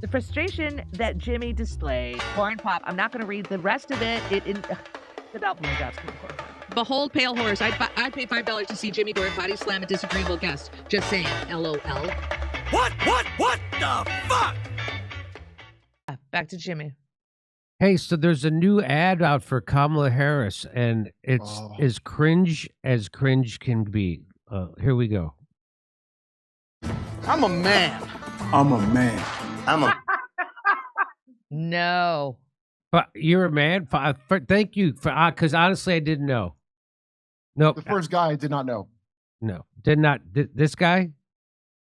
The frustration that Jimmy displayed. Cornpop. I'm not going to read the rest of it. About me, that's Behold, pale horse. I'd pay $5 to see Jimmy Dore body slam a disagreeable guest. Just saying. LOL. What the fuck? Back to Jimmy. Hey, so there's a new ad out for Kamala Harris, and it's as cringe can be. Here we go. I'm a man. No. But you're a man? Thank you. Because honestly, I didn't know. Nope. The first guy I did not know. No. Did not. This guy?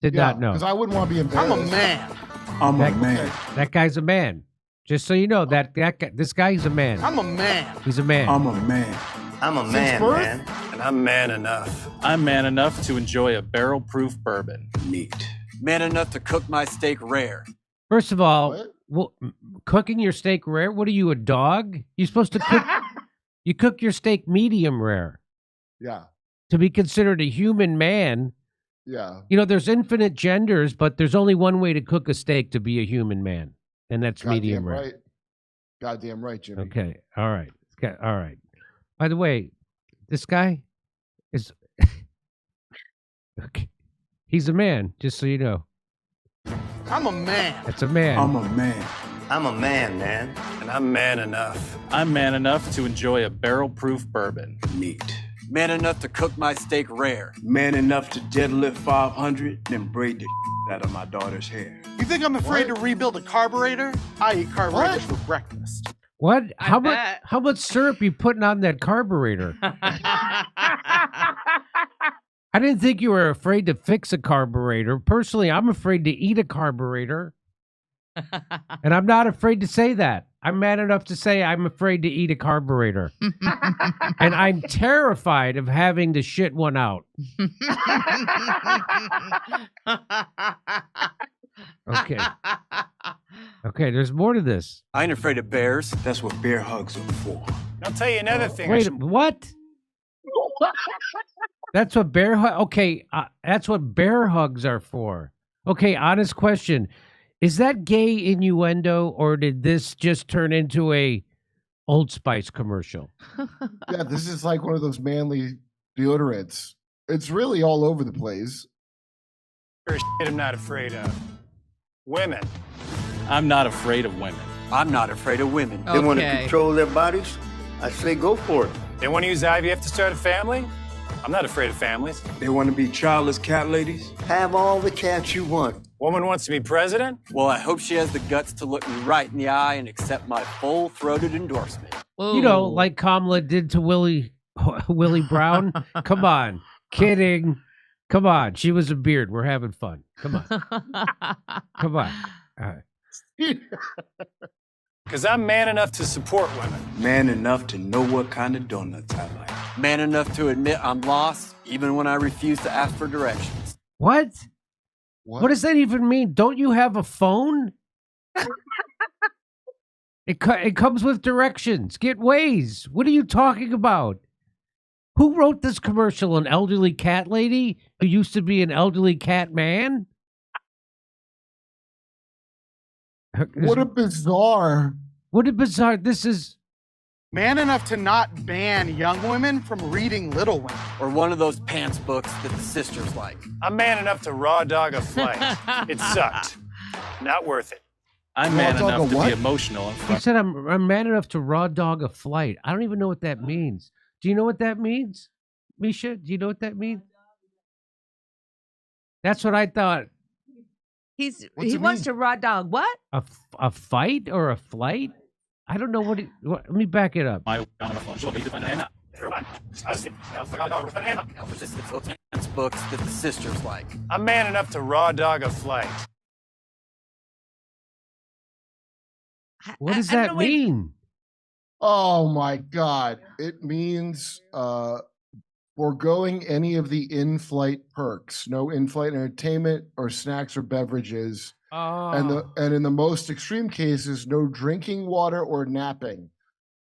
Did not know. Because I wouldn't want to be embarrassed. I'm a man. I'm a man. That guy's a man. Just so you know, that guy, this guy, he's a man. I'm a man. He's a man. I'm a man. I'm a man, man. And I'm man enough. I'm man enough to enjoy a barrel-proof bourbon. Neat. Man enough to cook my steak rare. First of all, cooking your steak rare? What are you, a dog? You're supposed to cook. You cook your steak medium rare. Yeah. To be considered a human man. Yeah. You know, there's infinite genders, but there's only one way to cook a steak to be a human man, and that's medium rare. Right. Goddamn right, Jimmy. Okay. All right. All right. By the way, this guy is okay. He's a man, just so you know. I'm a man. That's a man. I'm a man. I'm a man, man. And I'm man enough. I'm man enough to enjoy a barrel-proof bourbon. Neat. Man enough to cook my steak rare. Man enough to deadlift 500, then braid the out of my daughter's hair. You think I'm afraid to rebuild a carburetor? I eat carburetors for breakfast. What? How much syrup you putting on that carburetor? I didn't think you were afraid to fix a carburetor. Personally, I'm afraid to eat a carburetor. And I'm not afraid to say that. I'm mad enough to say I'm afraid to eat a carburetor. And I'm terrified of having to shit one out. Okay. Okay, there's more to this. I ain't afraid of bears. That's what bear hugs are for. I'll tell you another thing. Wait, what? That's what bear okay, that's what bear hugs are for. Okay, honest question. Is that gay innuendo, or did this just turn into a Old Spice commercial? Yeah, this is like one of those manly deodorants. It's really all over the place. I'm not afraid of women. I'm not afraid of women. I'm not afraid of women. They want to control their bodies? I say go for it. They want to use IVF to start a family? I'm not afraid of families. They want to be childless cat ladies? Have all the cats you want. Woman wants to be president? Well, I hope she has the guts to look me right in the eye and accept my full-throated endorsement. You know, like Kamala did to Willie Brown. Come on. Kidding. Come on. She was a beard. We're having fun. Come on. Come on. All right. Because I'm man enough to support women. Man enough to know what kind of donuts I like. Man enough to admit I'm lost, even when I refuse to ask for directions. What? What does that even mean? Don't you have a phone? It comes with directions. Get Waze. What are you talking about? Who wrote this commercial? An elderly cat lady who used to be an elderly cat man? What a bizarre. What a bizarre. This is Man enough to not ban young women from reading Little Women. Or one of those pants books that the sisters like. I'm man enough to raw dog a flight. It sucked. Not worth it. I'm man enough to be emotional. You said I'm man enough to raw dog a flight. I don't even know what that means. Do you know what that means, Misha? Do you know what that means? That's what I thought. He wants to raw dog what? A fight or a flight? I don't know let me back it up. Books that the sisters like. I'm man enough to raw dog a flight. What does that mean? Oh my God. It means foregoing any of the in-flight perks. No in-flight entertainment or snacks or beverages. And in the most extreme cases, no drinking water or napping.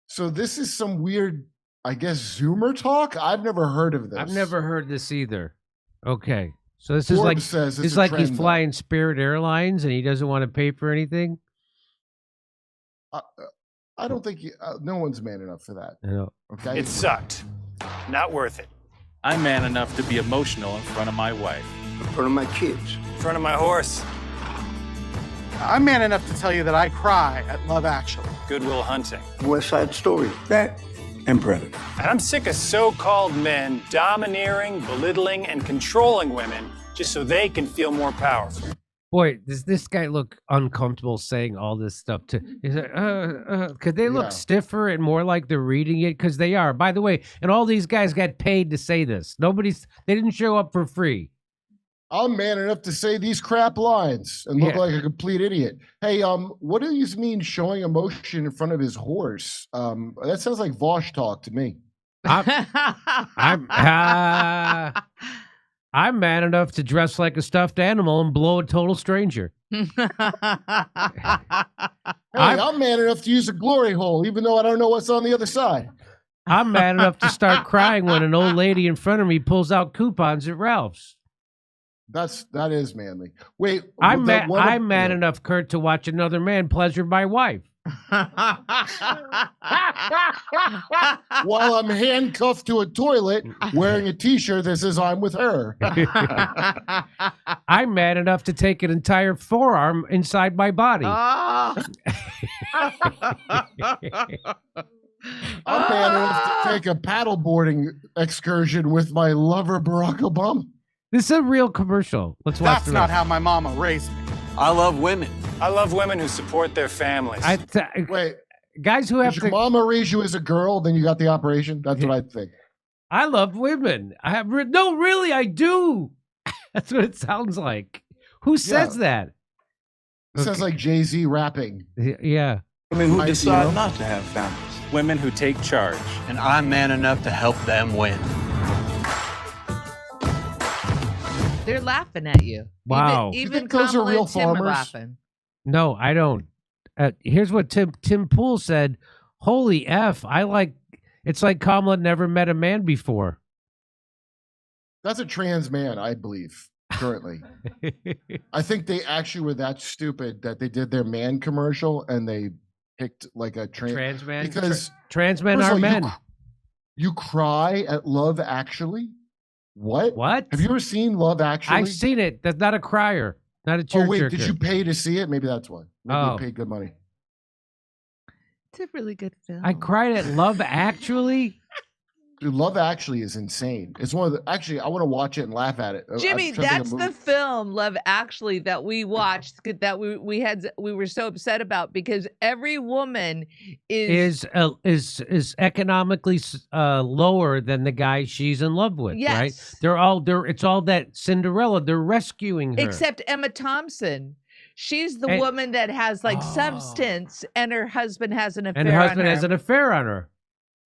So this is some weird, I guess, Zoomer talk? I've never heard of this. I've never heard this either. Okay. So this is Forbes like says it's it's a like he's trend, though. flying Spirit Airlines and he doesn't want to pay for anything. I don't think no one's man enough for that. I know. Okay, It sucked. Not worth it. I'm man enough to be emotional in front of my wife. In front of my kids. In front of my horse. I'm man enough to tell you that I cry at Love Actually. Good Will Hunting. West Side Story. That and Predator. And I'm sick of so-called men domineering, belittling, and controlling women just so they can feel more powerful. Boy, does this guy look uncomfortable saying all this stuff? He's like, could they look stiffer and more like they're reading it? Because they are. By the way, and all these guys got paid to say this. They didn't show up for free. I'm man enough to say these crap lines and look like a complete idiot. Hey, what do you mean showing emotion in front of his horse? That sounds like Vosh talk to me. I'm man enough to dress like a stuffed animal and blow a total stranger. I'm man enough to use a glory hole, even though I don't know what's on the other side. I'm man enough to start crying when an old lady in front of me pulls out coupons at Ralph's. That is manly. Wait, I'm man enough, Kurt, to watch another man pleasure my wife. While I'm handcuffed to a toilet wearing a t-shirt that says I'm with her. I'm man enough to take an entire forearm inside my body. I'm man enough to take a paddleboarding excursion with my lover Barack Obama. This is a real commercial. Let's watch. That's not how my mama raised me. I love women. I love women who support their families. Wait, guys who have did your mama raise you as a girl, then you got the operation? That's what I think. I love women. No, really, I do. That's what it sounds like. Who says that? It sounds like Jay-Z rapping. Yeah. Women who decide not to have families. Women who take charge. And I'm man enough to help them win. They're laughing at you. Wow. Even those are Kamala real and Tim are farmers? laughing. No, I don't. Here's what Tim Pool said. Holy F, it's like Kamala never met a man before. That's a trans man, I believe, currently. I think they actually were that stupid that they did their man commercial and they picked like a trans man. Because trans men are men. You cry at Love Actually? What? Have you ever seen Love Actually? I've seen it. That's not a crier. Not a tearjerker. Oh, wait, did you pay to see it? Maybe that's why. Maybe you paid good money. It's a really good film. I cried at Love Actually. Dude, Love Actually is insane. It's one of the. Actually, I want to watch it and laugh at it. Jimmy, that's the film Love Actually that we watched that we were so upset about because every woman is economically lower than the guy she's in love with. Yes. Right? It's all that Cinderella. They're rescuing her. Except Emma Thompson. She's the woman that has substance, and her husband has an affair. And her husband has an affair on her.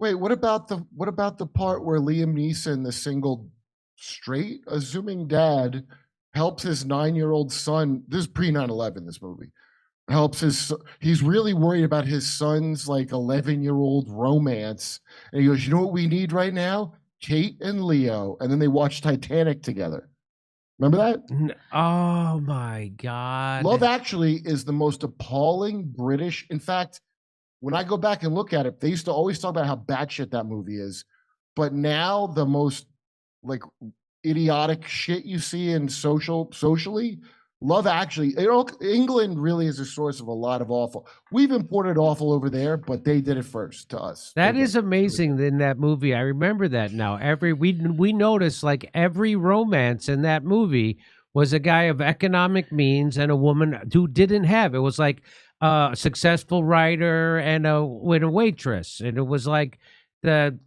Wait, what about the part where Liam Neeson, the single straight assuming dad, helps his 9-year-old son? This is pre 9/11. This movie he's really worried about his son's like 11-year-old romance, and he goes, "You know what we need right now? Kate and Leo." And then they watch Titanic together. Remember that? Oh my God! Love Actually is the most appalling British. In fact, when I go back and look at it, they used to always talk about how batshit that movie is. But now the most like idiotic shit you see in socially, Love Actually, England really is a source of a lot of awful. We've imported awful over there, but they did it first to us. That is amazing in that movie. I remember that now. We noticed like every romance in that movie was a guy of economic means and a woman who didn't have. It was like a successful writer and a waitress, and it was like the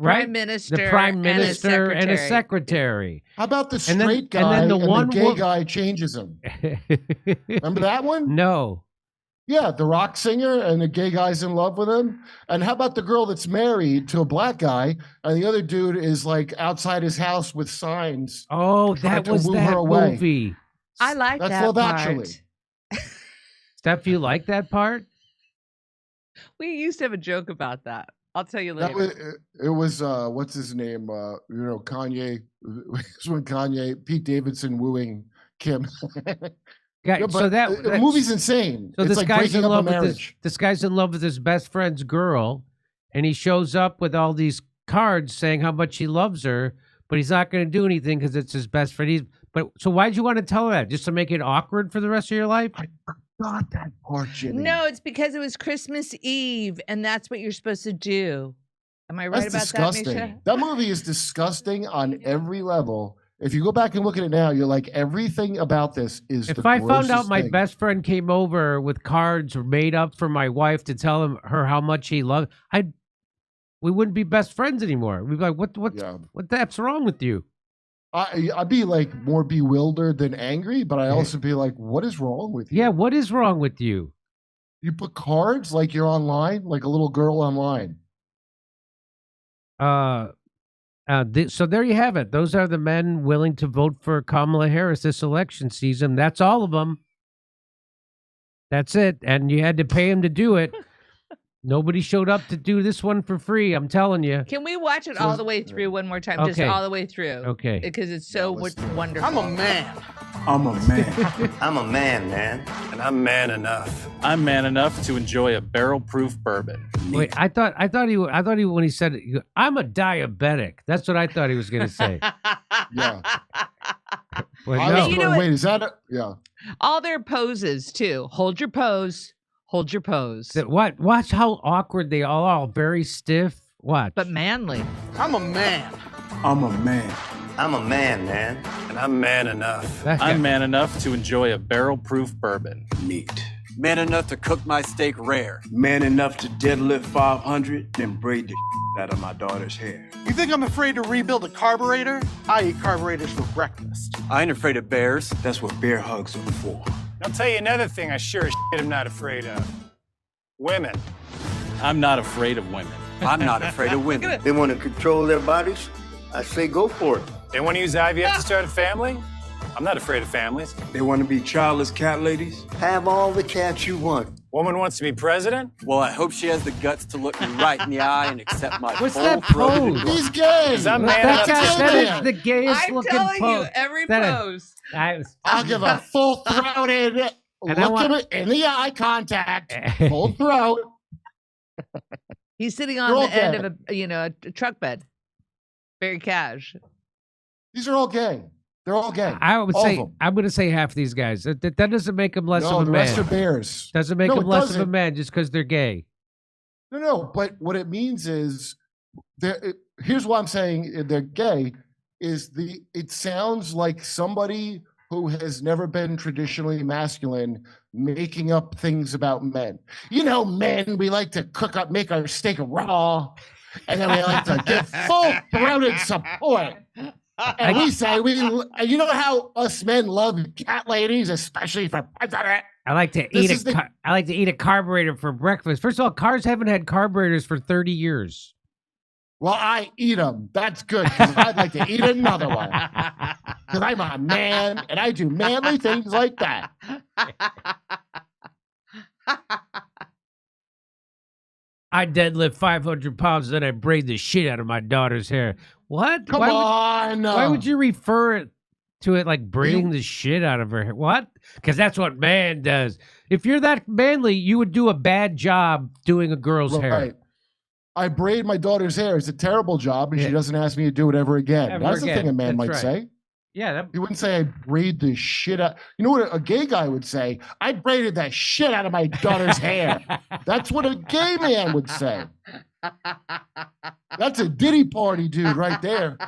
prime minister and a secretary. How about the straight guy and the gay guy changes him? Remember that one? No. Yeah, the rock singer and the gay guy's in love with him. And how about the girl that's married to a black guy and the other dude is like outside his house with signs? Oh, that was that movie. I like that. That's Love part. Actually. Steph, you like that part? We used to have a joke about that. I'll tell you later. It was what's his name? Kanye. When Pete Davidson wooing Kim. Yeah, but so the movie's insane. So it's this like guy's in breaking up a love with marriage. this guy's in love with his best friend's girl, and he shows up with all these cards saying how much he loves her, but he's not going to do anything because it's his best friend. So why'd you want to tell her that? Just to make it awkward for the rest of your life? I forgot that part, Jimmy. No, it's because it was Christmas Eve, and that's what you're supposed to do. Am I right That's about disgusting. that, Misha? That movie is disgusting on every level. If you go back and look at it now, you're like, everything about this is If the I found out grossest my thing. best friend came over with cards made up for my wife to tell her how much he loved, we wouldn't be best friends anymore. We'd be like, what the F's wrong with you? I'd be like more bewildered than angry, but I also be like, what is wrong with you? Yeah, what is wrong with you? You put cards like you're online, like a little girl online. So there you have it. Those are the men willing to vote for Kamala Harris this election season. That's all of them. That's it. And you had to pay him to do it. Nobody showed up to do this one for free. I'm telling you. Can we watch it all the way through one more time? Just Okay. all the way through. Okay. Because it's so wonderful. I'm a man. I'm a man. I'm a man, man. And I'm man enough. I'm man enough to enjoy a barrel-proof bourbon. Wait, I thought he when he said it, I'm a diabetic. That's what I thought he was going to say. Yeah. Well, I no. was You know going, what? wait, is that yeah. All their poses, too. Hold your pose. Hold your pose. What? Watch how awkward they all are. Very stiff. Watch. But manly. I'm a man. I'm a man. I'm a man, man. And I'm man enough. That guy- I'm man enough to enjoy a barrel-proof bourbon. Neat. Man enough to cook my steak rare. Man enough to deadlift 500, then braid the out of my daughter's hair. You think I'm afraid to rebuild a carburetor? I eat carburetors for breakfast. I ain't afraid of bears. That's what bear hugs are for. I'll tell you another thing I sure as shit am not afraid of. Women. I'm not afraid of women. I'm not afraid of women. They want to control their bodies? I say go for it. They want to use IVF to start a family? I'm not afraid of families. They want to be childless cat ladies? Have all the cats you want. Woman wants to be president? Well, I hope she has the guts to look me right in the eye and accept my What's that full-throated pose? He's gay. 'Cause I'm man that, enough to that is the gayest I'm looking telling pose. you, every That is- pose. I'll give a full-throated And I look want- at it in the eye contact. Full throat. He's sitting on You're all the end gay. of a truck bed. Very cash. These are all gay. They're all gay. I would All say of them. I'm going to say half these guys. That doesn't make them less No, of a the rest are man. bears. Doesn't make No, them it less of a doesn't. man just because they're gay. No, but what it means is, here's why I'm saying they're gay, is it sounds like somebody who has never been traditionally masculine making up things about men. You know, men, we like to make our steak raw, and then we like to give full-throated support. And we say, you know how us men love cat ladies, especially for president? I like to eat a carburetor for breakfast. First of all, cars haven't had carburetors for 30 years. Well, I eat them. That's good, because I'd like to eat another one. Because I'm a man, and I do manly things like that. I deadlift 500 pounds, then I braid the shit out of my daughter's hair. What? Come Why on. Why would you refer to it like braiding the shit out of her hair? What? Because that's what man does. If you're that manly, you would do a bad job doing a girl's hair. Right. I braid my daughter's hair. It's a terrible job, and Yeah. she doesn't ask me to do it ever again. Ever That's the again. thing a man That's might right. say. Yeah. He wouldn't say I braid the shit out. You know what a gay guy would say? I braided that shit out of my daughter's hair. That's what a gay man would say. That's a Diddy party dude right there.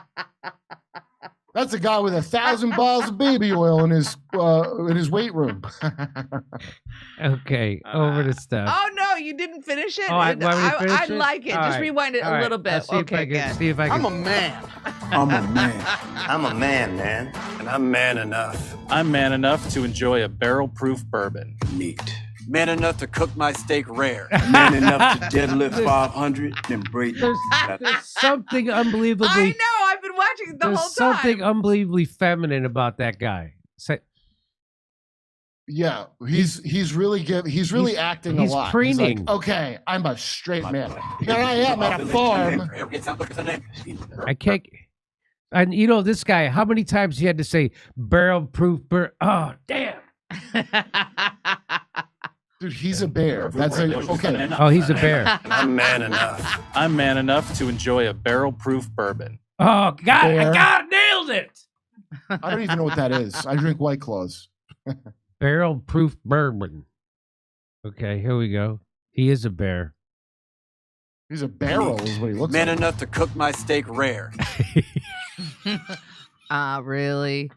That's a guy with 1,000 bottles of baby oil in his weight room. Okay, over to stuff. Oh no, you didn't finish it. Oh, want me to finish I it? like it. All Just right. rewind it All a right. little I'll bit. see if I Okay, can, good. see if I can. I'm a man. I'm a man. I'm a man, man. And I'm man enough. I'm man enough to enjoy a barrel-proof bourbon. Neat. Man enough to cook my steak rare. Man enough to deadlift 500, then braid the There's something unbelievably. I know. I've been watching it the There's whole something time. unbelievably feminine about that guy. Yeah, he's really acting a he's lot. preening. He's like, okay, I'm a straight man. Here I am at a farm. I can't. And this guy, how many times he had to say barrel proof? Oh, damn. Dude, he's a bear. That's okay. Oh, he's a bear. I'm man enough. I'm man enough to enjoy a barrel-proof bourbon. Oh, God, Bear. I got nailed it. I don't even know what that is. I drink White Claws. Barrel proof bourbon. Okay, here we go. He is a bear. He's a barrel, is what he looks Man like. enough to cook my steak rare. Really?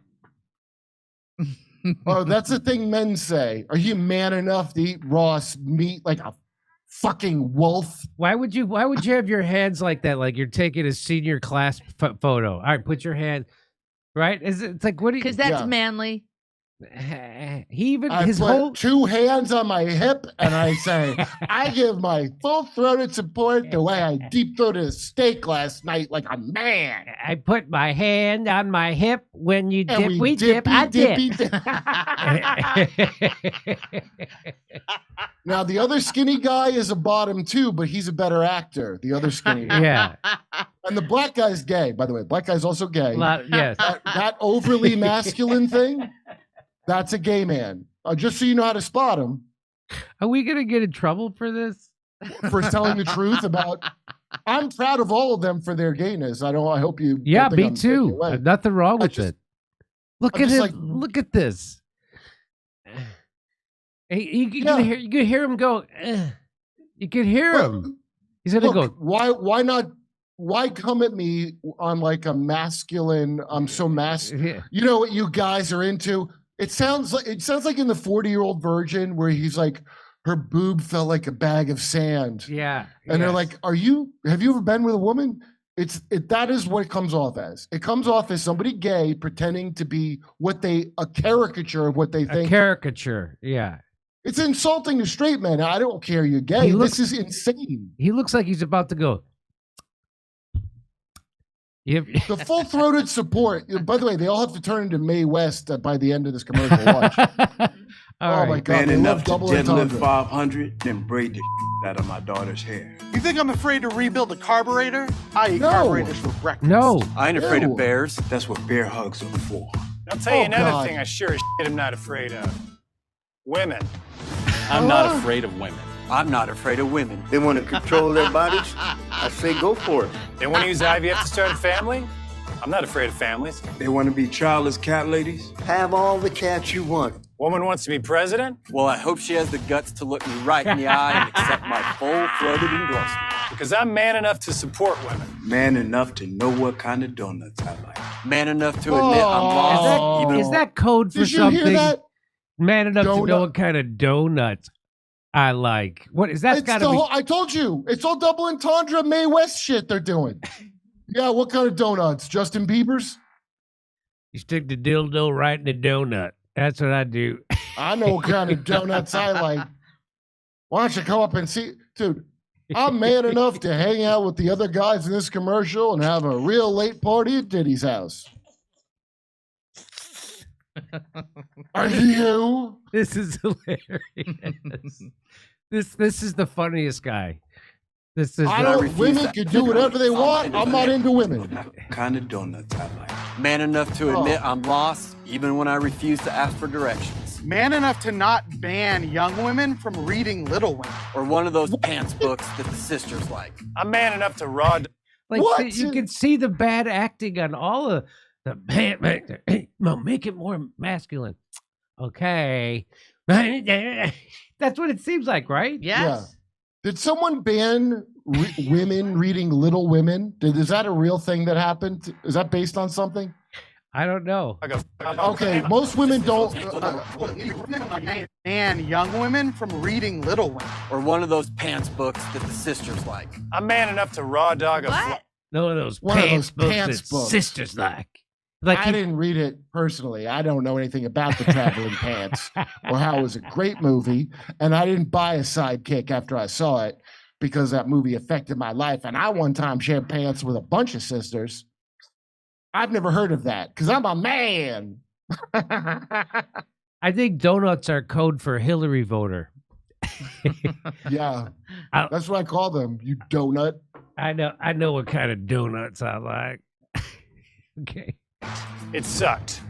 Oh, that's the thing men say. Are you man enough to eat raw meat like a fucking wolf? Why would you have your hands like that? Like you're taking a senior class photo. All right, put your hand. Right? It's like what do you? Because that's manly. He even I his put whole 2 hands on my hip and I say, I give my full-throated support the way I deep-throated a steak last night like a man. I put my hand on my hip when you And dip. We dip. I dip. Now, the other skinny guy is a bottom too, but he's a better actor. The other skinny guy. Yeah. And the black guy's gay, by the way. Black guy's also gay. Yes. That overly masculine thing, that's a gay man. Just so you know how to spot him. Are we gonna get in trouble for this? For telling the truth about. I'm proud of all of them for their gayness. I hope you. Yeah, don't think me I'm taking too. away. Nothing wrong with just- it. Look I'm at just it. like- Look at this. Hey, you Yeah. can hear him go. You can hear him. He's gonna Look, go. why not? Why come at me on like a masculine? I'm so Yeah. You know what you guys are into? It sounds like in the 40-year-old virgin where he's like, her boob felt like a bag of sand. Yeah. And they're yes. like, have you ever been with a woman? That is what it comes off as. It comes off as somebody gay pretending to be a caricature of what they a think. caricature. Yeah. It's insulting to straight men. I don't care you're gay. This is insane. He looks like he's about to go. The full-throated support. By the way, they all have to turn into Mae West by the end of this commercial. Watch. All my right. God, Man they love enough to double deadlift entendre. 500, then braid the out of my daughter's hair. You think I'm afraid to rebuild a carburetor? I eat No. carburetors for breakfast. No. I ain't afraid Ew. of bears. That's what bear hugs are for. I'll tell you Oh, another God. thing I sure as shit am not afraid of. Women. I'm not afraid of women. I'm not afraid of women. They want to control their bodies? I say go for it. They want to use IVF to start a family? I'm not afraid of families. They want to be childless cat ladies? Have all the cats you want. Woman wants to be president? Well, I hope she has the guts to look me right in the eye and accept my full-throated endorsement. Because I'm man enough to support women. Man enough to know what kind of donuts I like. Man enough to admit I'm lost. even Is that code for Did you something? hear that? Man enough to know Donut. what kind of donuts I like. What is that? It's Got to the be. whole, I told you. It's all double entendre Mae West shit they're doing. Yeah, what kind of donuts? Justin Bieber's? You stick the dildo right in the donut. That's what I do. I know what kind of donuts I like. Why don't you come up and see? Dude, I'm man enough to hang out with the other guys in this commercial and have a real late party at Diddy's house. Are you? This is hilarious. This is the funniest guy. This is. I the- don't. Women can do whatever they want. I'm not into women. What kind of donuts I like. Man enough to admit I'm lost, even when I refuse to ask for directions. Man enough to not ban young women from reading Little Women. Or one of those pants books that the sisters like. I'm man enough to raw. Like What? you can see the bad acting on all of the man. No, make it more masculine. Okay, that's what it seems like, right? Yes. Did someone ban women reading Little Women? Is that a real thing that happened? Is that based on something? I don't know. Okay, most women don't. Ban young women from reading Little Women. Or one of those pants books that the sisters like. I'm man enough to raw dog a What? None of those One of pants those books pants that books. sisters like. Like I didn't read it personally. I don't know anything about the Traveling Pants or how it was a great movie. And I didn't buy a sidekick after I saw it because that movie affected my life. And I one time shared pants with a bunch of sisters. I've never heard of that because I'm a man. I think donuts are code for Hillary voter. Yeah, that's what I call them. You donut. I know what kind of donuts I like. Okay. It sucked.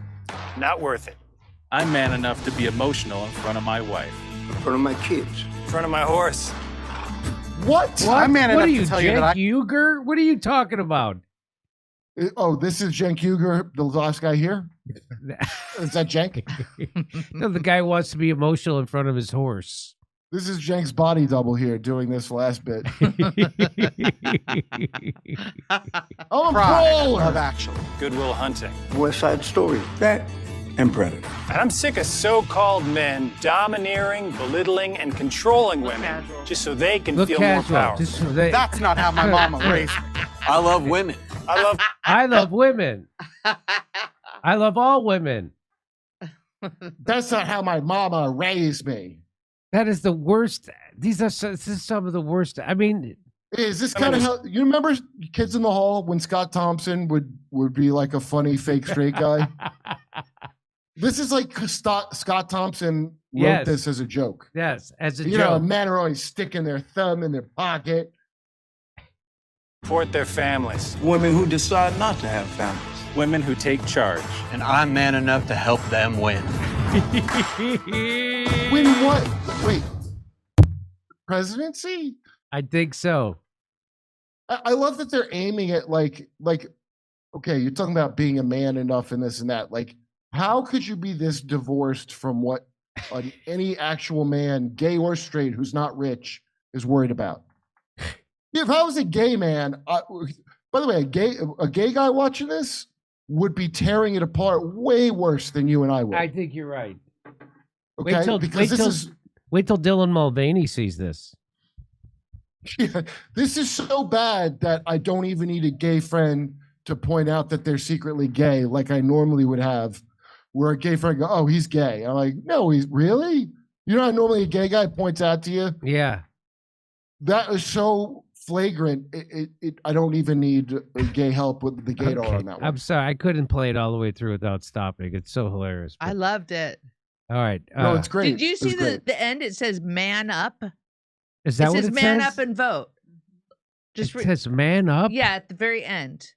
Not worth it. I'm man enough to be emotional in front of my wife. In front of my kids. In front of my horse. What? I'm man What enough are you, to tell you that Cenk Uygur? What are you talking about? Oh, this is Cenk Uygur, the last guy here? Is that Cenk? No, the guy wants to be emotional in front of his horse. This is Cenk's body double here doing this last bit. Oh, Pride, Love Actually. Good Will Hunting. West Side Story. That and Predator. And I'm sick of so-called men domineering, belittling, and controlling women just so they can Look feel casual. more power. Just so they- That's not how my mama raised me. I love women. I love I love women. I love all women. That's not how my mama raised me. That is the worst. This is some of the worst. I mean, Is this kind of how you remember Kids in the Hall when Scott Thompson would be like a funny fake straight guy? This is like Scott Thompson wrote Yes. this as a joke. yes, as a You know, joke. men are always sticking their thumb in their pocket. support their families. Women who decide not to have families. Women who take charge. And I'm man enough to help them win. Win what? Wait, presidency? I think so. I love that they're aiming at like, okay, you're talking about being a man enough and this and that. Like, how could you be this divorced from what any actual man, gay or straight, who's not rich, is worried about? If I was a gay man, by the way, a gay guy watching this would be tearing it apart way worse than you and I would. I think you're right. Okay, Wait till Dylan Mulvaney sees this. Yeah, this is so bad that I don't even need a gay friend to point out that they're secretly gay, like I normally would have, where a gay friend go, "Oh, he's gay." I'm like, "No, he's really." You know how normally a gay guy points out to you? Yeah. That is so flagrant. I don't even need a gay help with the gaydar on that one. I'm sorry. I couldn't play it all the way through without stopping. It's so hilarious. I loved it. All right. No, it's great. Did you It's see great. the end? It says "man up." Is that It what says it "man says? up and vote." Just It says man up? yeah, at the very end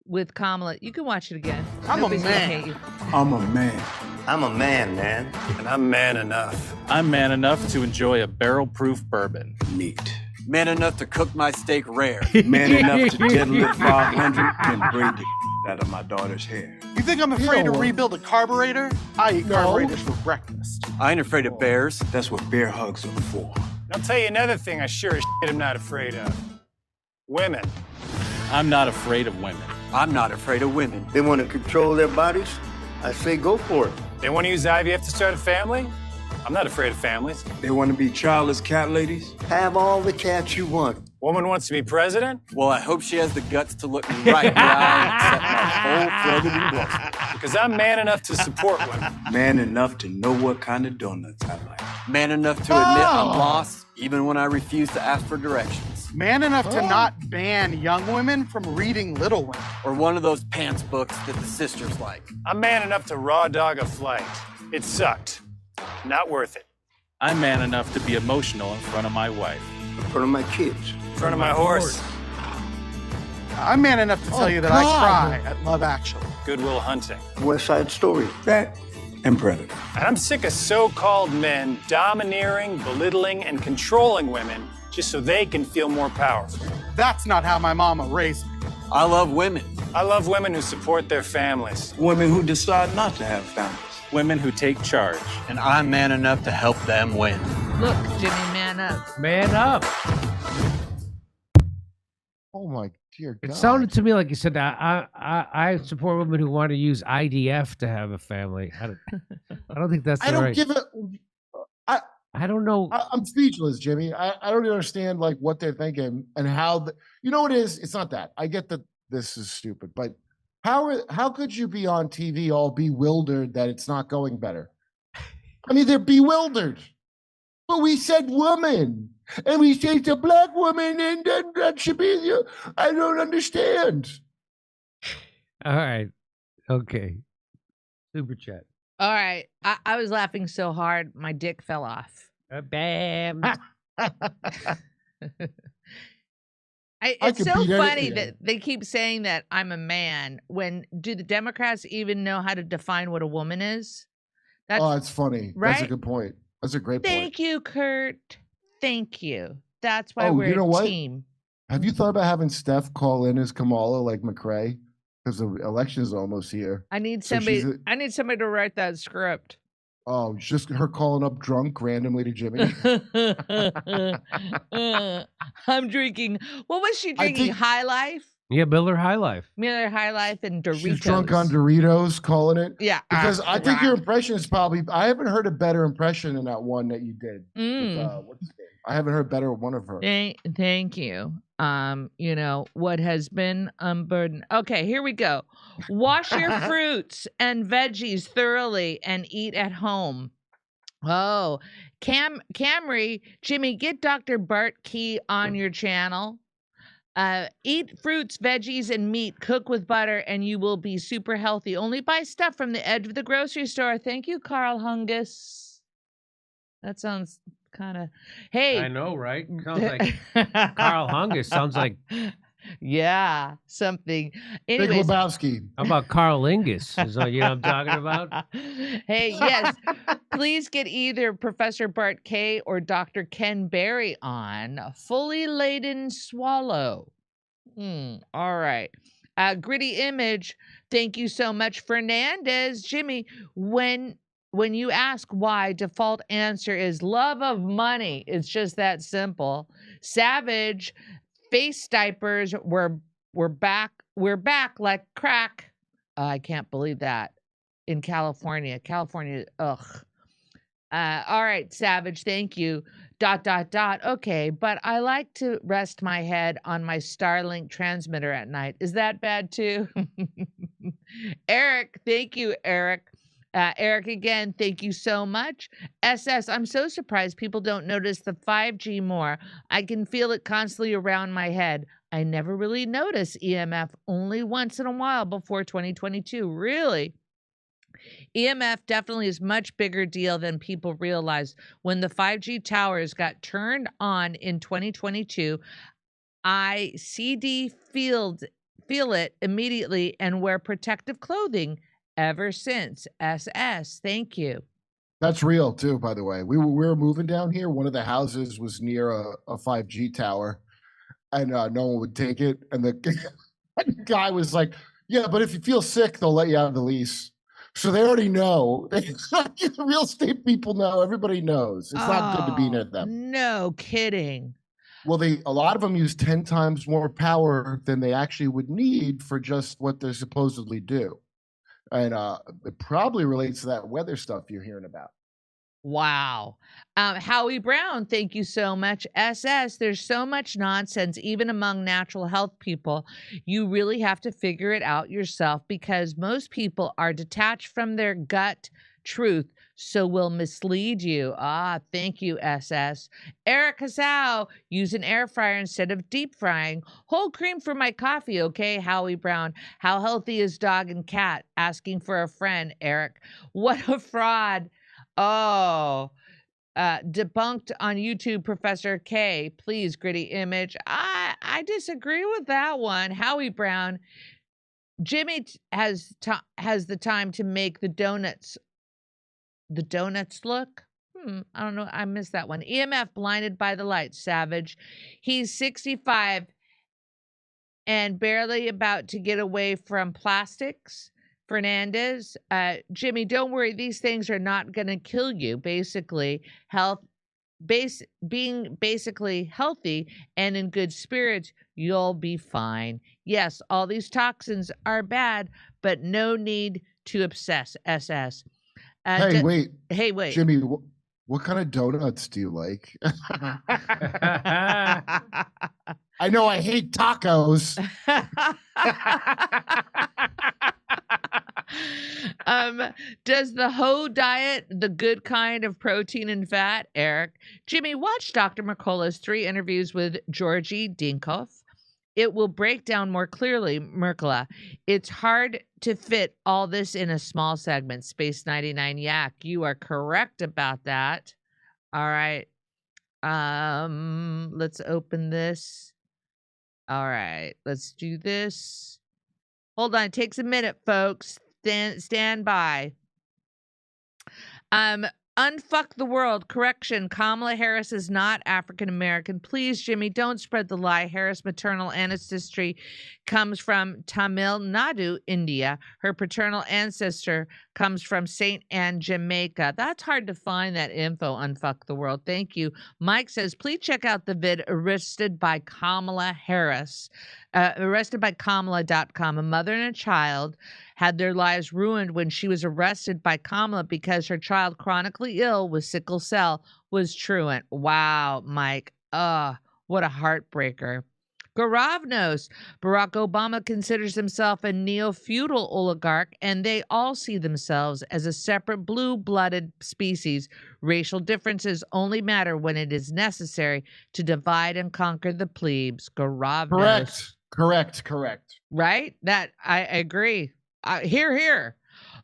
with Kamala. You can watch it again. I'm a Nobody's gonna man. hate you. I'm a man. I'm a man, man. And I'm man enough. I'm man enough to enjoy a barrel-proof bourbon. Neat. Man enough to cook my steak rare. Man enough to deadlift 500 and braid the out of my daughter's hair. You think I'm afraid to know, rebuild a carburetor? I eat No. carburetors for breakfast. I ain't afraid of bears. That's what bear hugs are for. I'll tell you another thing I sure as shit am not afraid of. Women. I'm not afraid of women. I'm not afraid of women. They want to control their bodies? I say go for it. They want to use IVF to start a family? I'm not afraid of families. They want to be childless cat ladies? Have all the cats you want. Woman wants to be president? Well, I hope she has the guts to look me right in the eye and accept my full-throated endorsement. Because I'm man enough to support women. Man enough to know what kind of donuts I like. Man enough to admit I'm lost, even when I refuse to ask for directions. Man enough to not ban young women from reading Little Women. Or one of those pants books that the sisters like. I'm man enough to raw dog a flight. It sucked. Not worth it. I'm man enough to be emotional in front of my wife. In front of my kids. In front of my horse. I'm man enough to tell you that I cry at Love Actually. Good Will Hunting. West Side Story. That and Predator. And I'm sick of so-called men domineering, belittling, and controlling women just so they can feel more powerful. That's not how my mama raised me. I love women. I love women who support their families. Women who decide not to have families. Women who take charge. And I'm man enough to help them win. Look, Jimmy, man up. Man up. Oh my dear God. It sounded to me like you said, I support women who want to use IDF to have a family. I don't think that's I don't right. give a. I don't know. I'm speechless, Jimmy. I don't understand like what they're thinking and how. You know what it is? It's not that. I get that this is stupid, but how could you be on TV all bewildered that it's not going better? I mean, they're bewildered. But we said woman, and we say it's a black woman, and then that should be. I don't understand. All right. Okay. Super chat. All right. I was laughing so hard, my dick fell off. Bam. It's could so beat funny anything. that they keep saying that I'm a man. When do the Democrats even know how to define what a woman is? That's funny. Right? That's a good point. That's a great point. Thank you, Kurt. Thank you. That's why Oh, we're you know a what? team. Have you thought about having Steph call in as Kamala like McRae? Because the election is almost here. I need So somebody. she's a- I need somebody to write that script. Oh, it's just her calling up drunk randomly to Jimmy. I'm drinking. What was she I drinking? think- High Life. Yeah, Miller High Life. Miller High Life and Doritos. She's drunk on Doritos, calling it. Yeah. Because I think your impression is probably. I haven't heard a better impression than that one that you did. With, what's his name? I haven't heard better one of her. Thank you. You know, what has been unburdened. Okay, here we go. Wash your fruits and veggies thoroughly and eat at home. Oh, Camry, Jimmy, get Dr. Bart Key on your channel. Eat fruits, veggies, and meat. Cook with butter, and you will be super healthy. Only buy stuff from the edge of the grocery store. Thank you, Carl Hungus. That sounds kind of. Hey, I know, right? Sounds like Carl Hungus. Sounds like. Yeah, something. Big Anyways, Lebowski. How about Carl Lingus? Is that, you know what I'm talking about? Hey, yes. Please get either Professor Bart K or Dr. Ken Berry on. Fully laden swallow. All right. Gritty Image. Thank you so much, Fernandez. Jimmy, when you ask why, default answer is love of money. It's just that simple. Savage. Face diapers, we're back like crack. I can't believe that. In California, ugh. All right, Savage, thank you. ... Okay, but I like to rest my head on my Starlink transmitter at night. Is that bad too? Eric, thank you, Eric. Eric, again, thank you so much. SS, I'm so surprised people don't notice the 5G more. I can feel it constantly around my head. I never really notice EMF, only once in a while before 2022. Really? EMF definitely is much bigger deal than people realize. When the 5G towers got turned on in 2022, I feel it immediately and wear protective clothing ever since. SS, thank you. That's real too, by the way. We were moving down here. One of the houses was near a 5G tower, and no one would take it. And the guy was like, "Yeah, but if you feel sick, they'll let you out of the lease." So they already know. The real estate people know. Everybody knows. It's not good to be near them. No kidding. Well, a lot of them use 10 times more power than they actually would need for just what they supposedly do. And it probably relates to that weather stuff you're hearing about. Wow. Howie Brown, thank you so much. SS, there's so much nonsense, even among natural health people. You really have to figure it out yourself because most people are detached from their gut truth, so will mislead you. Thank you, SS. Eric Hassau, use an air fryer instead of deep frying. Whole cream for my coffee, okay, Howie Brown. How healthy is dog and cat? Asking for a friend, Eric. What a fraud. Debunked on YouTube, Professor K. Please, Gritty Image. I disagree with that one. Howie Brown. Jimmy has the time to make the donuts look. I don't know. I missed that one. EMF, blinded by the light. Savage. He's 65 and barely about to get away from plastics. Fernandez. Jimmy, don't worry. These things are not going to kill you. Basically, being basically healthy and in good spirits, you'll be fine. Yes, all these toxins are bad, but no need to obsess. SS. Hey, wait. Wait. Jimmy, what kind of donuts do you like? I know I hate tacos. Does the hoe diet the good kind of protein and fat, Eric? Jimmy, watch Dr. McCullough's 3 interviews with Georgi Dinkov It will break down more clearly, Merkla. It's hard to fit all this in a small segment. Space 99 Yak, you are correct about that. All right. Let's open this. All right, let's do this. Hold on, it takes a minute, folks. Stand by. Unfuck the world. Correction. Kamala Harris is not African American. Please, Jimmy, don't spread the lie. Harris' maternal ancestry comes from Tamil Nadu, India. Her paternal ancestor comes from St. Anne, Jamaica. That's hard to find, that info. Unfuck the world. Thank you. Mike says, please check out the vid Arrested by Kamala Harris. Arrestedbykamala.com. A mother and a child had their lives ruined when she was arrested by Kamala because her child, chronically ill with sickle cell, was truant. Wow, Mike. What a heartbreaker. Garavnos. Barack Obama considers himself a neo-feudal oligarch, and they all see themselves as a separate blue-blooded species. Racial differences only matter when it is necessary to divide and conquer the plebes. Garavnos. Correct. Right? That I agree. Here.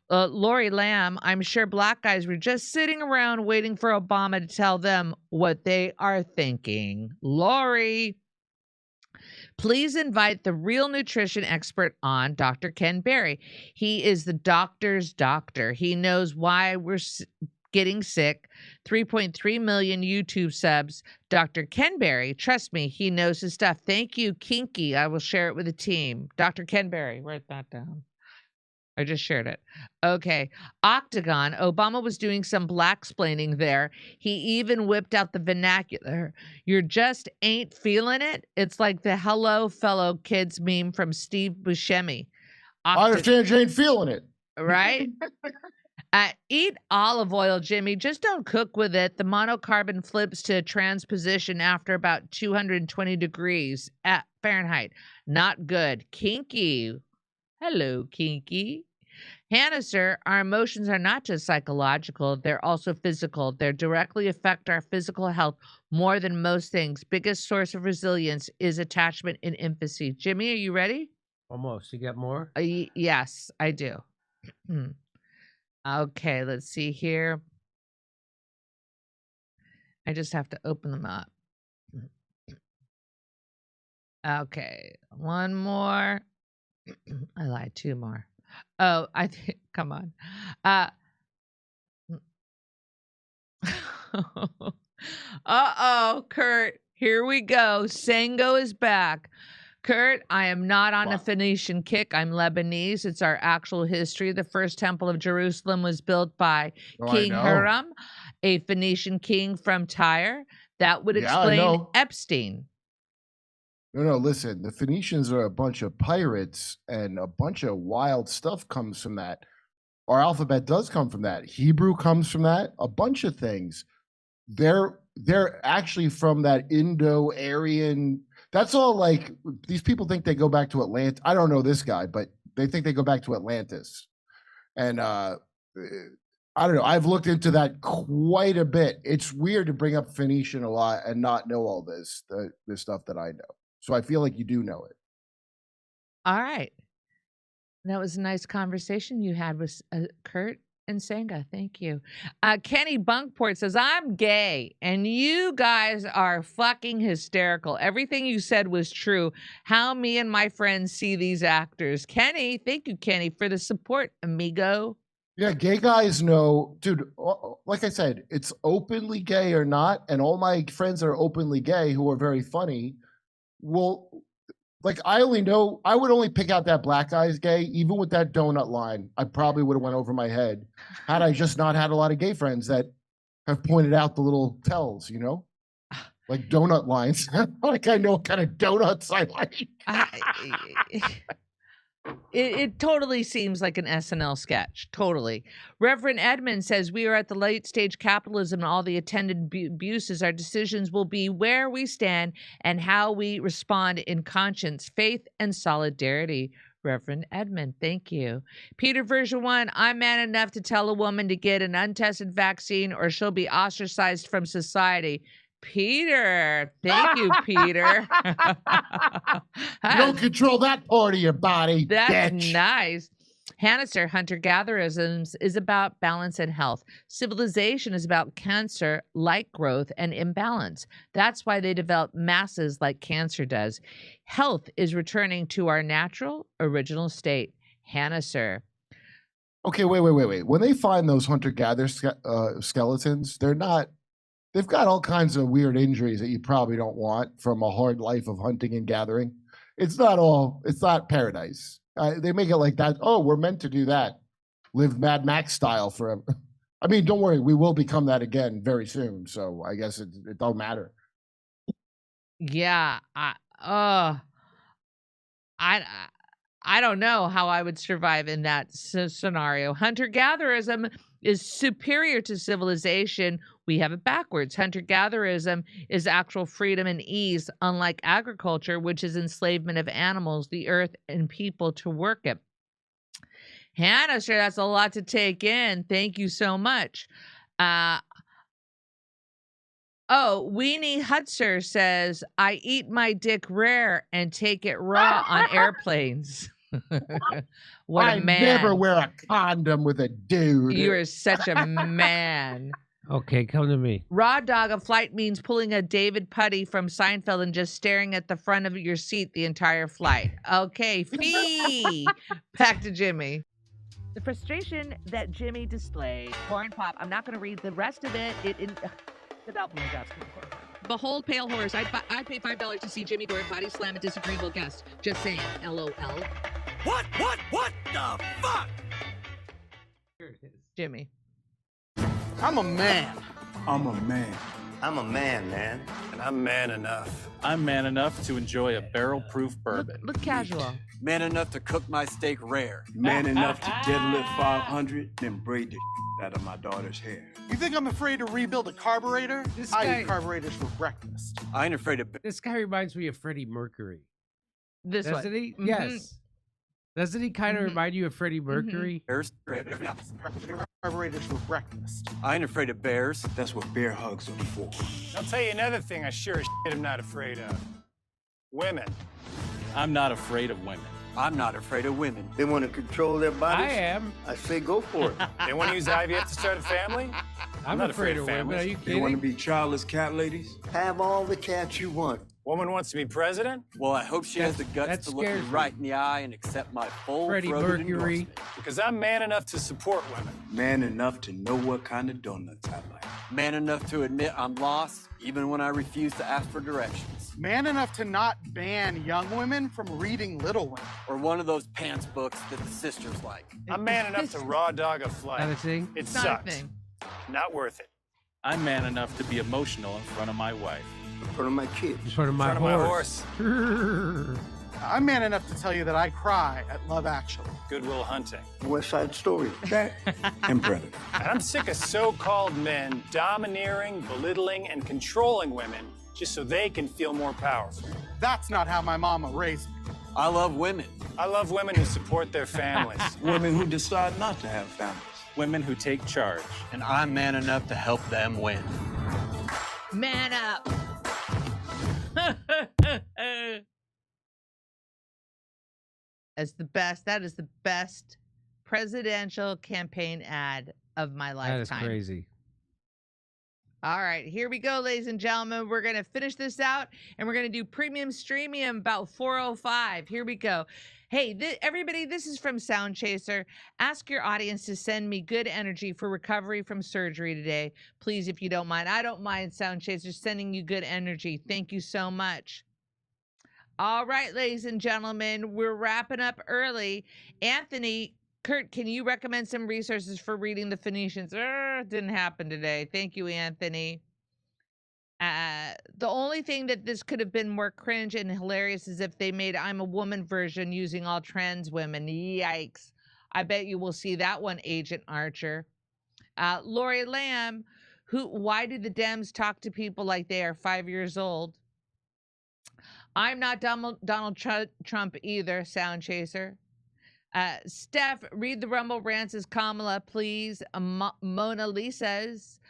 Lori Lamb, I'm sure black guys were just sitting around waiting for Obama to tell them what they are thinking. Lori, please invite the real nutrition expert on, Dr. Ken Berry. He is the doctor's doctor. He knows why we're getting sick. 3.3 million YouTube subs. Dr. Ken Berry, trust me, he knows his stuff. Thank you, Kinky. I will share it with the team. Dr. Ken Berry, write that down. I just shared it. Okay. Octagon. Obama was doing some black-splaining there. He even whipped out the vernacular. You just ain't feeling it? It's like the hello fellow kids meme from Steve Buscemi. I understand you ain't feeling it. Right? Eat olive oil, Jimmy. Just don't cook with it. The monocarbon flips to transposition after about 220 degrees at Fahrenheit. Not good. Kinky. Hello, Kinky. Hannah, sir, our emotions are not just psychological, they're also physical. They directly affect our physical health more than most things. Biggest source of resilience is attachment in infancy. Jimmy, are you ready? Almost. You got more? Yes, I do. Okay, let's see here. I just have to open them up. Okay, one more. I lied, two more. Oh, I think, come on. Uh-oh, Kurt, here we go. Sango is back. Kurt, I am not on a Phoenician kick. I'm Lebanese. It's our actual history. The first temple of Jerusalem was built by King Hiram, a Phoenician king from Tyre. That would explain Epstein. No, listen, the Phoenicians are a bunch of pirates, and a bunch of wild stuff comes from that. Our alphabet does come from that. Hebrew comes from that. A bunch of things. They're actually from that Indo-Aryan. That's all. Like, these people think they go back to Atlantis. I don't know this guy, but they think they go back to Atlantis. And I don't know. I've looked into that quite a bit. It's weird to bring up Phoenician a lot and not know all this stuff that I know. So I feel like you do know it. All right. That was a nice conversation you had with Kurt and Senga. Thank you. Kenny Bunkport says, I'm gay, and you guys are fucking hysterical. Everything you said was true. How me and my friends see these actors. Kenny, thank you, Kenny, for the support, amigo. Yeah, gay guys know, dude, like I said, it's openly gay or not, and all my friends that are openly gay who are very funny will, like, I would only pick out that black guy's gay. Even with that donut line, I probably would have went over my head had I just not had a lot of gay friends that have pointed out the little tells, you know, like donut lines. Like, I know what kind of donuts I like. It totally seems like an SNL sketch. Totally. Reverend Edmund says, we are at the late stage capitalism and all the attendant abuses. Our decisions will be where we stand and how we respond in conscience, faith, and solidarity. Reverend Edmund, thank you. Peter version 1, I'm man enough to tell a woman to get an untested vaccine or she'll be ostracized from society. Peter. Thank you, Peter. You don't control that part of your body, That's bitch. nice. Hannister, hunter-gatherism is about balance and health. Civilization is about cancer, like growth, and imbalance. That's why they develop masses like cancer does. Health is returning to our natural, original state. Hannister. Okay, wait. When they find those hunter-gatherer skeletons, they've got all kinds of weird injuries that you probably don't want from a hard life of hunting and gathering. It's not paradise. They make it like that. Oh, we're meant to do that. Live Mad Max style forever. I mean, don't worry. We will become that again very soon. So I guess it don't matter. Yeah. I don't know how I would survive in that scenario. Hunter-gatherism is superior to civilization. We have it backwards. Hunter-gatherism is actual freedom and ease, unlike agriculture, which is enslavement of animals, the earth, and people to work it. Hannah, sure, that's a lot to take in. Thank you so much. Weenie Hutzer says, I eat my dick rare and take it raw on airplanes. What a man. I never wear a condom with a dude. You are such a man. Okay, come to me. Raw dog of flight means pulling a David Putty from Seinfeld and just staring at the front of your seat the entire flight. Okay, Fee. Back to Jimmy. The frustration that Jimmy displayed. Cornpop, I'm not going to read the rest of it. Behold, pale horse. I'd pay $5 to see Jimmy Dore body slam a disagreeable guest. Just saying. LOL. What the fuck? Here it is. Jimmy. I'm a man. I'm a man. I'm a man, man. And I'm man enough. I'm man enough to enjoy a barrel-proof bourbon. Look casual. Man enough to cook my steak rare. Man enough to deadlift 500, then braid the out of my daughter's hair. You think I'm afraid to rebuild a carburetor? This I guy- eat carburetors for breakfast. I ain't afraid of. This guy reminds me of Freddie Mercury. This Doesn't one. he? Mhm. Yes. Doesn't he kind of remind you of Freddie Mercury? Bears. Carburetors for breakfast. I ain't afraid of bears. That's what bear hugs are for. I'll tell you another thing I sure as shit am not afraid of. Women. I'm not afraid of women. I'm not afraid of women. They want to control their bodies? I am. I say go for it. They want to use IVF to start a family? I'm not afraid of women. families. Are you They want to kidding? be childless cat ladies? Have all the cats you want. Woman wants to be president? Well, I hope she has the that guts to look me scares me. right in the eye and accept my Freddie full-throated Mercury. endorsement. Because I'm man enough to support women. Man enough to know what kind of donuts I like. Man enough to admit I'm lost, even when I refuse to ask for directions. Man enough to not ban young women from reading Little Women. Or one of those pants books that the sisters like. I'm man enough to raw dog a Not a flight. thing? It It's not a sucked. thing. Not worth it. I'm man enough to be emotional in front of my wife. In front of my kids. In front of In my front of my horse. horse. I'm man enough to tell you that I cry at Love Actually. Goodwill Hunting. West Side Story. That and Predator. And I'm sick of so-called men domineering, belittling, and controlling women just so they can feel more powerful. That's not how my mama raised me. I love women. I love women who support their families. Women who decide not to have families. Women who take charge. And I'm man enough to help them win. Man up. As the best. That is the best presidential campaign ad of my That is lifetime. crazy. All right, here we go, ladies and gentlemen. We're going to finish this out, and we're going to do premium streamium about 4:05. Here we go. Hey, everybody, this is from Sound Chaser. Ask your audience to send me good energy for recovery from surgery today. Please, if you don't mind. I don't mind, Sound Chaser, sending you good energy. Thank you so much. All right, ladies and gentlemen, we're wrapping up early. Anthony, Kurt, can you recommend some resources for reading the Phoenicians? Didn't happen today. Thank you, Anthony. The only thing that this could have been more cringe and hilarious is if they made I'm a Woman version using all trans women. Yikes. I bet you will see that one, Agent Archer. Lori Lamb, why do the Dems talk to people like they are 5 years old? I'm not Donald Trump either, Sound Chaser. Steph, read the Rumble rants as Kamala, please. Mona Lisa's.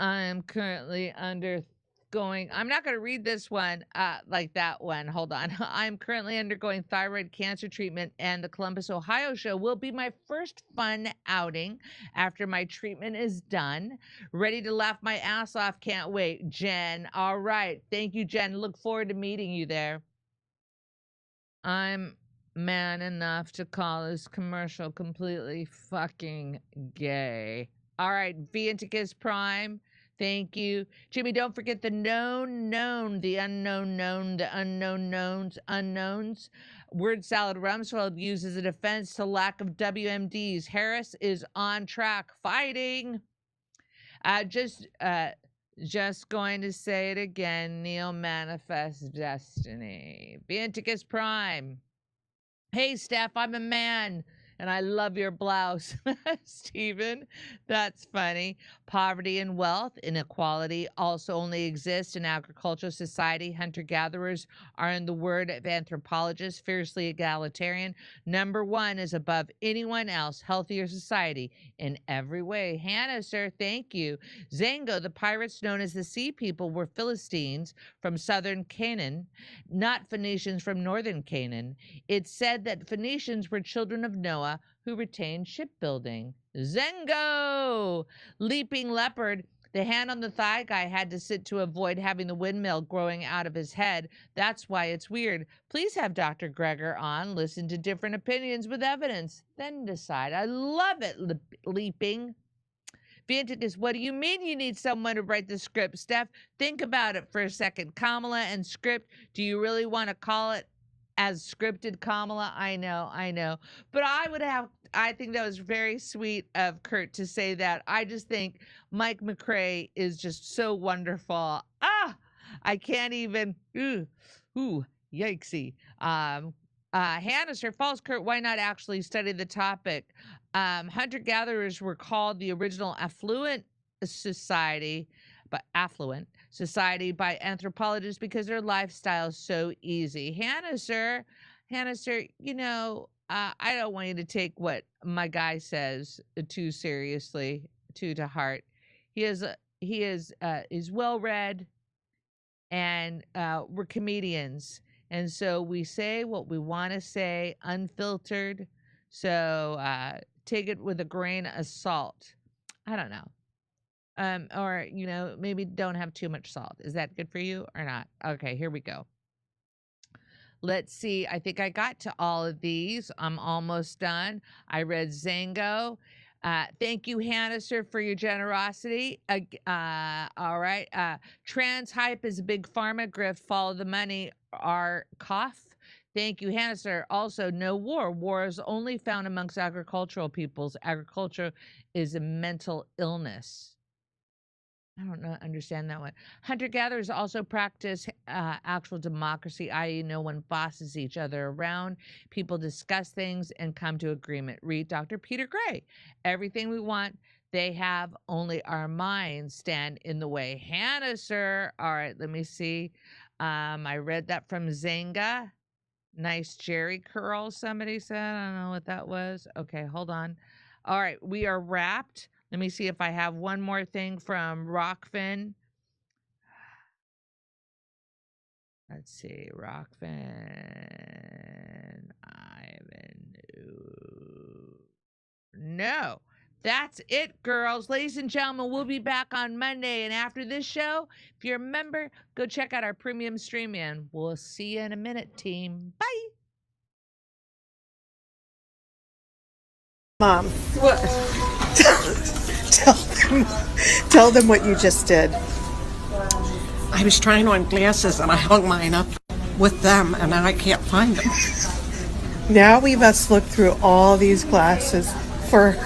I'm currently under going, I'm not going to read this one like that one. Hold on. I'm currently undergoing thyroid cancer treatment, and the Columbus, Ohio show will be my first fun outing after my treatment is done. Ready to laugh my ass off. Can't wait. Jen. All right. Thank you, Jen. Look forward to meeting you there. I'm man enough to call this commercial completely fucking gay. All right. Vianticus Prime. Thank you. Jimmy, don't forget the known, the unknown, the unknown unknowns. Word salad Rumsfeld uses a defense to lack of WMDs. Harris is on track fighting. Just going to say it again. Neil manifests destiny. Vianticus Prime. Hey, Steph, I'm a man. And I love your blouse, Stephen. That's funny. Poverty and wealth inequality also only exist in agricultural society. Hunter-gatherers are, in the word of anthropologists, fiercely egalitarian. Number one is above anyone else. Healthier society in every way. Hannah, sir, thank you. Zango, the pirates known as the Sea People, were Philistines from southern Canaan, not Phoenicians from northern Canaan. It's said that Phoenicians were children of Noah, who retained shipbuilding. Zengo! Leaping leopard. The hand on the thigh guy had to sit to avoid having the windmill growing out of his head. That's why it's weird. Please have Dr. Gregor on. Listen to different opinions with evidence. Then decide. I love it, Leaping. Vianticus, what do you mean you need someone to write the script, Steph? Think about it for a second. Kamala and script. Do you really want to call it as scripted, Kamala? I know. But I think that was very sweet of Kurt to say that. I just think Mike McRae is just so wonderful. I can't even, yikesy. Hannah, sir, false Kurt, why not actually study the topic? Hunter-gatherers were called the original affluent society by anthropologists because their lifestyle is so easy. Hannah, sir, you know, I don't want you to take what my guy says too seriously, too to heart. He is well read, and we're comedians, and so we say what we want to say, unfiltered. So take it with a grain of salt. I don't know. Or, you know, maybe don't have too much salt. Is that good for you or not? Okay, here we go. Let's see. I think I got to all of these. I'm almost done. I read Zango. Thank you, Hannah, sir, for your generosity. All right. Trans hype is a big pharma grift. Follow the money. Our cough. Thank you, Hannah, sir. Also, no war. War is only found amongst agricultural peoples. Agriculture is a mental illness. I don't understand that one. Hunter-gatherers also practice actual democracy, i.e. no one bosses each other around. People discuss things and come to agreement. Read Dr. Peter Gray. Everything we want, they have, only our minds stand in the way. Hannah, sir. All right, let me see. I read that from Zanga. Nice Jerry curl, somebody said. I don't know what that was. Okay, hold on. All right, we are wrapped. Let me see if I have one more thing from Rockfin. Let's see, Rockfin. No, that's it, girls. Ladies and gentlemen, we'll be back on Monday. And after this show, if you're a member, go check out our premium stream, and we'll see you in a minute, team. Bye. Mom, what? Tell them what you just did. I was trying on glasses and I hung mine up with them and now I can't find them. Now we must look through all these glasses for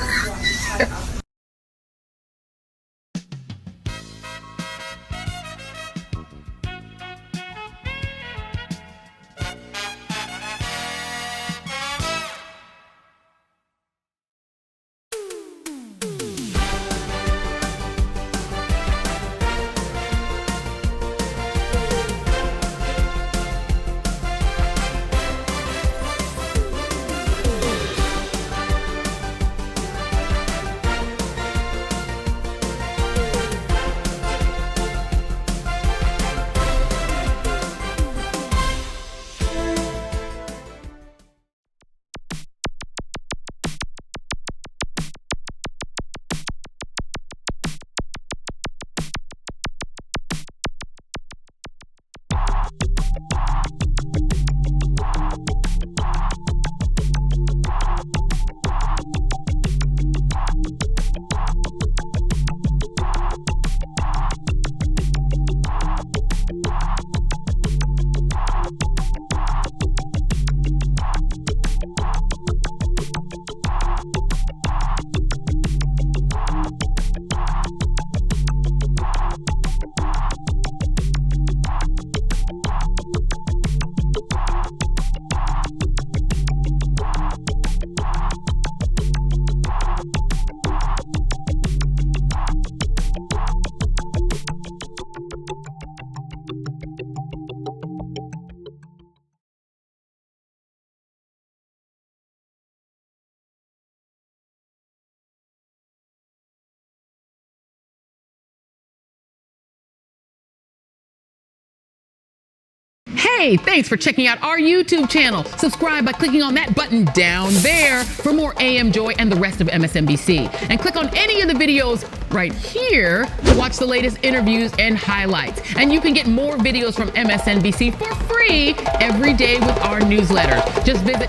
Hey, thanks for checking out our YouTube channel. Subscribe by clicking on that button down there for more AM Joy and the rest of MSNBC. And click on any of the videos right here to watch the latest interviews and highlights. And you can get more videos from MSNBC for free every day with our newsletter. Just visit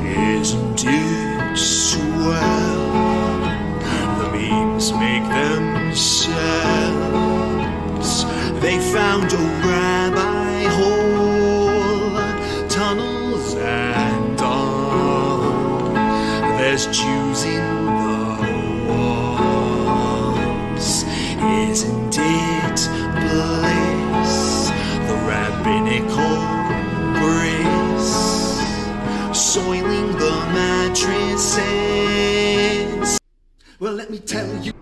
Isn't it swell? The memes make themselves. They found a rabbi hole, tunnels and all. There's Jews in the walls. Isn't it bliss? The rabbinical grace soiling the mattresses. Well, let me tell you.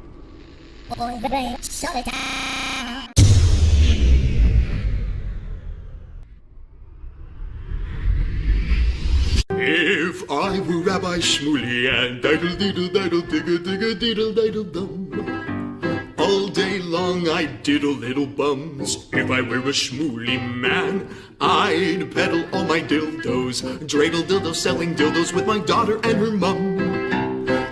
If I were Rabbi Shmuley and diddle diddle diddle digga digga diddle diddle dum, all day long I'd diddle little bums. If I were a Shmuley man, I'd peddle all my dildos, dreidel dildos, selling dildos with my daughter and her mum.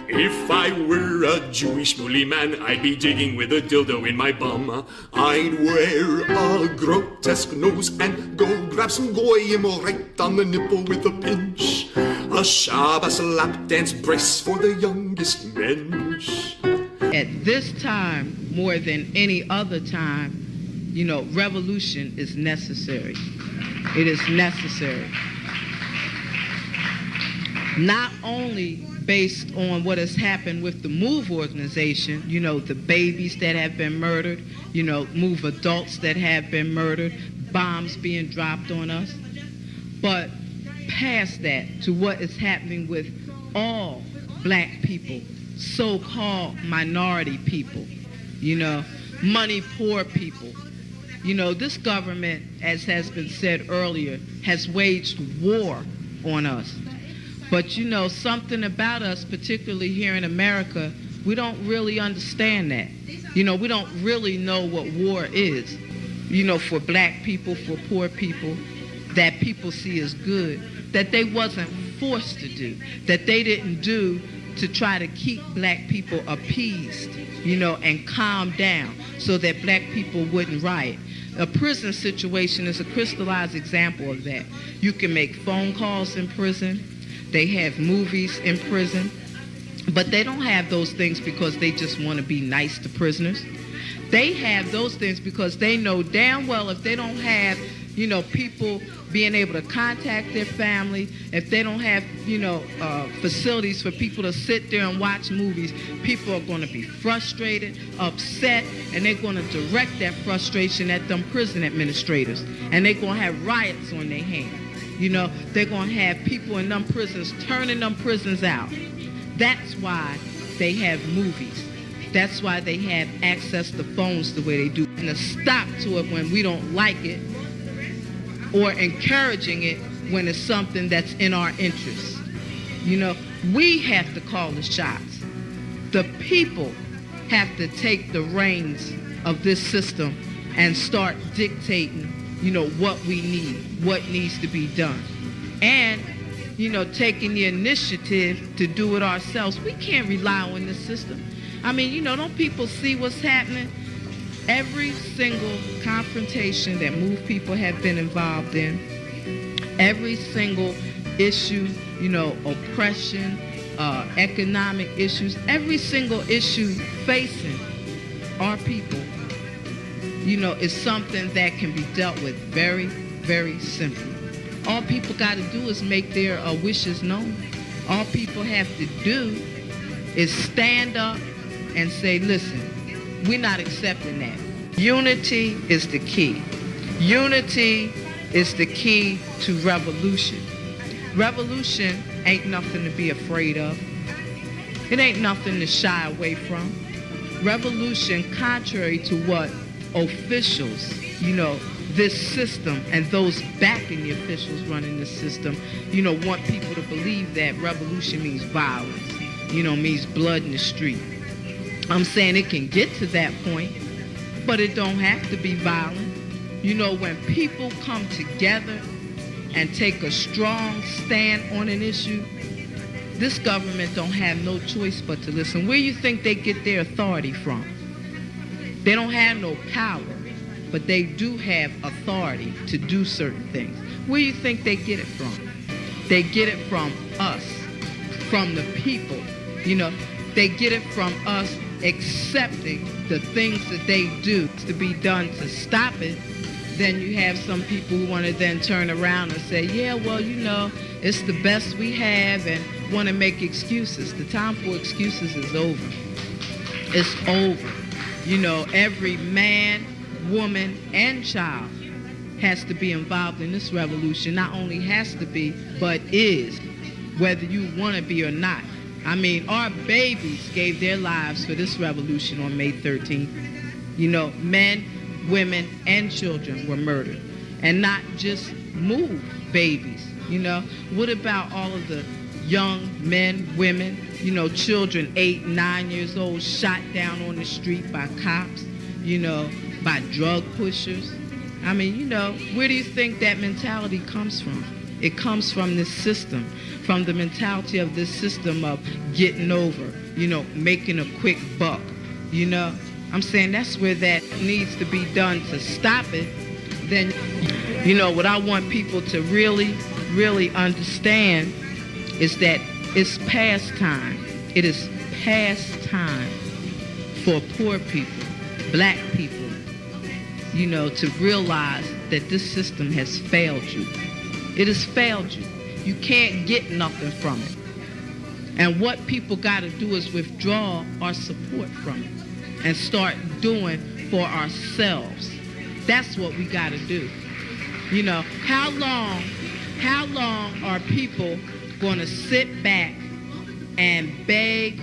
If I were a Jewish Shmuley man, I'd be digging with a dildo in my bum. I'd wear a grotesque nose and go grab some goyim right on the nipple with a pinch. A Shabbos lap dance brace for the youngest mensch. At this time, more than any other time, you know, revolution is necessary. It is necessary. Not only based on what has happened with the MOVE organization, you know, the babies that have been murdered, you know, MOVE adults that have been murdered, bombs being dropped on us, but past that to what is happening with all black people, so-called minority people, you know, money poor people. You know, this government, as has been said earlier, has waged war on us. But you know, something about us, particularly here in America, we don't really understand that. You know, we don't really know what war is. You know, for black people, for poor people, that people see as good, that they wasn't forced to do, that they didn't do to try to keep black people appeased, you know, and calm down so that black people wouldn't riot. A prison situation is a crystallized example of that. You can make phone calls in prison. They have movies in prison, but they don't have those things because they just want to be nice to prisoners. They have those things because they know damn well if they don't have, you know, people being able to contact their family, if they don't have, you know, facilities for people to sit there and watch movies, people are going to be frustrated, upset, and they're going to direct that frustration at them prison administrators, and they're going to have riots on their hands. You know, they're going to have people in them prisons turning them prisons out. That's why they have movies. That's why they have access to phones the way they do. And a stop to it when we don't like it, or encouraging it when it's something that's in our interest. You know, we have to call the shots. The people have to take the reins of this system and start dictating, you know, what we need, what needs to be done. And, you know, taking the initiative to do it ourselves. We can't rely on this system. I mean, you know, don't people see what's happening? Every single confrontation that MOVE people have been involved in, every single issue, you know, oppression, economic issues, every single issue facing our people, you know, is something that can be dealt with very, very simply. All people got to do is make their wishes known. All people have to do is stand up and say, listen, we're not accepting that. Unity is the key. Unity is the key to revolution. Revolution ain't nothing to be afraid of. It ain't nothing to shy away from. Revolution, contrary to what officials, you know, this system and those backing the officials running the system, you know, want people to believe that revolution means violence, you know, means blood in the street. I'm saying it can get to that point, but it don't have to be violent. You know, when people come together and take a strong stand on an issue, this government don't have no choice but to listen. Where you think they get their authority from? They don't have no power, but they do have authority to do certain things. Where you think they get it from? They get it from us, from the people. You know, they get it from us accepting the things that they do to be done to stop it. Then you have some people who want to then turn around and say, yeah, well, you know, it's the best we have, and want to make excuses. The time for excuses is over. It's over. You know, every man, woman, and child has to be involved in this revolution. Not only has to be, but is, whether you want to be or not. I mean, our babies gave their lives for this revolution on May 13th. You know, men, women, and children were murdered. And not just move babies, you know. What about all of the young men, women, you know, children 8, 9 years old shot down on the street by cops, you know, by drug pushers? I mean, you know, where do you think that mentality comes from? It comes from this system, from the mentality of this system of getting over, you know, making a quick buck, you know. I'm saying that's where that needs to be done to stop it. Then, you know, what I want people to really, really understand is that it's past time. It is past time for poor people, black people, you know, to realize that this system has failed you. It has failed you. You can't get nothing from it. And what people got to do is withdraw our support from it and start doing for ourselves. That's what we got to do. You know, how long are people going to sit back and beg,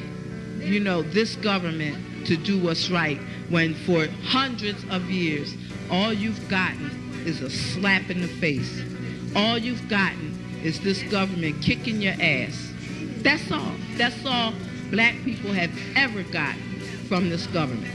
you know, this government to do what's right when for hundreds of years all you've gotten is a slap in the face? All you've gotten is this government kicking your ass. That's all. That's all black people have ever gotten from this government.